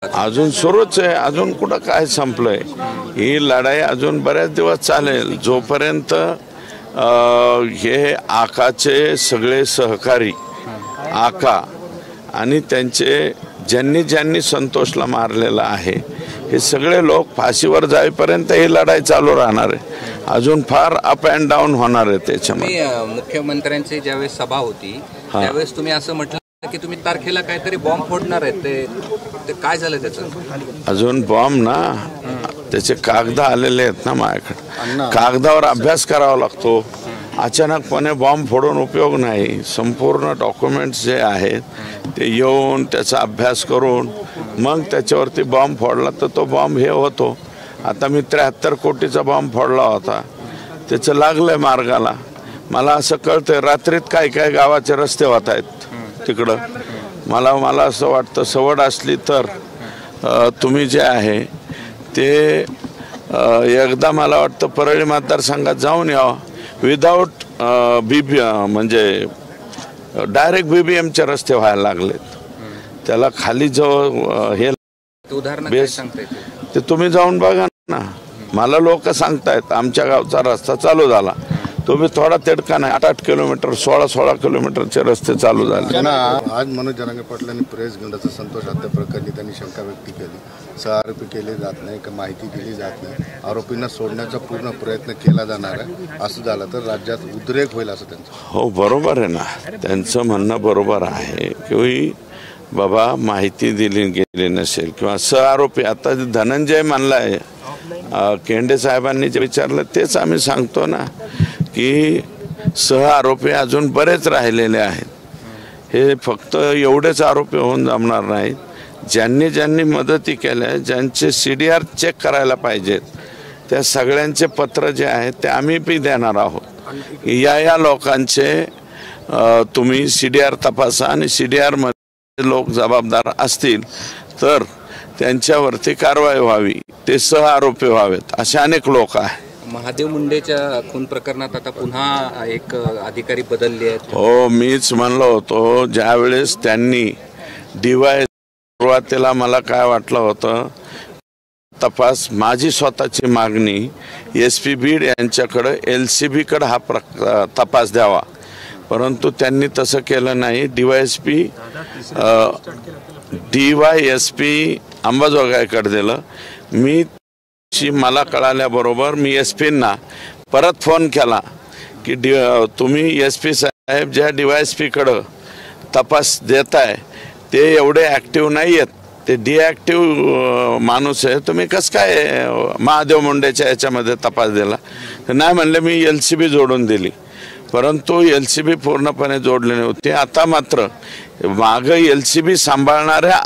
अजून सुरूच आहे, अजून कुठं काय संपलंय। ही लढाई अजून बऱ्याच दिवस चालेल, जोपर्यंत हे आकाचे सगळे सहकारी आका आणि त्यांचे ज्यांनी ज्यांनी संतोषला मारलेला आहे हे सगळे लोक फाशीवर जाईपर्यंत ही लढाई चालू राहणार आहे। अजून फार अप अँड डाऊन होणार आहे त्याच्यामध्ये। मुख्यमंत्र्यांची ज्यावेळेस सभा होती त्यावेळेस तुम्ही असं म्हटलं की तुम्ही तारखेला काहीतरी बॉम्ब फोडणार आहेत, ते काय झालं त्याचं? अजून बॉम्ब ना त्याचे कागद आलेले आहेत ना माझ्याकडे, कागदावर अभ्यास करावा लागतो। अचानकपणे बॉम्ब फोडून उपयोग नाही। संपूर्ण डॉक्युमेंट्स जे आहेत ते येऊन त्याचा अभ्यास करून मग त्याच्यावरती बॉम्ब फोडला तर तो बॉम्ब हे होतो। आता मी 73 कोटीचा बॉम्ब फोडला होता, त्याचं लागलंय मार्गाला। मला असं कळतंय रात्रीत काय काय गावाचे रस्ते होत आहेत तिकडं। मला असं वाटतं सवड असली तर तुम्ही जे आहे ते एकदा मला वाटतं परळी मतदारसंघात जाऊन यावं। विदाऊट म्हणजे डायरेक्ट BBMचे रस्ते व्हायला लागलेत, त्याला खाली जो हे बेस ते तुम्ही जाऊन बघा ना। मला लोक सांगतायत आमच्या गावचा रस्ता चालू झाला, तो भी थोडा तिडका नाही, 8-8 किलोमीटर 16-16 किलोमीटरचे रस्ते चालू झाले। आज मनोज जरांगे पाटलांनी प्रेस गंडाचा संतोष हत्या प्रकरणी त्यांनी शंका व्यक्त केली। 6 आरोपी केले जात नाही का, माहिती दिली जात नाही, आरोपींना सोडण्याचा पूर्ण प्रयत्न केला जाणार आहे, असं झालं तर राज्यात उद्रेक होईल असं त्यांचं। हो बरोबर आहे ना, त्यांचं म्हणणं बरोबर आहे की बाबा माहिती दिली गेली नसेल किंवा 6 आरोपी। आता धनंजय म्हणलाय, केंडे साहेबांनी जे विचारलं तेच आम्ही सांगतो ना की 6 आरोपी अजून बरेच राहिलेले आहेत। हे फक्त एवढेच आरोपी होऊन जमणार नाहीत, ज्यांनी ज्यांनी मदती केल्या, ज्यांचे CDR चेक करायला पाहिजेत त्या सगळ्यांचे पत्र जे आहेत ते आम्ही बी देणार आहोत। या लोकांचे तुम्ही CDR तपासा आणि CDR मध्ये लोक जबाबदार असतील तर त्यांच्यावरती कारवाई व्हावी, ते 6 आरोपी व्हावेत, असे अनेक लोक आहेत। महादेव मुंडेच्या खून प्रकरणात आता पुन्हा एक अधिकारी बदलले आहेत। हो, मीच म्हणलो होतो ज्यावेळेस त्यांनी DY सुरुवातीला मला काय वाटलं होतं तपास, माझी स्वतःची मागणी SP बीड यांच्याकडे LCB कडे हा तपास द्यावा, परंतु त्यांनी तसं केलं नाही। DYSP अंबाजोगाईकडे दिलं। मला कळाल्याबरोबर मी SP-ना परत फोन केला की तुम्ही SP साहेब ज्या DYSP कडे तपास देताय ते एवढे ॲक्टिव्ह नाही आहेत, ते डिॲक्टिव्ह माणूस आहे, तुम्ही कसं काय महादेव मुंडेच्या याच्यामध्ये तपास दिला? नाही म्हणले मी LCB जोडून दिली, परंतु LCB पूर्णपणे जोडली नव्हती। आता मात्र मागं LCB सांभाळणाऱ्या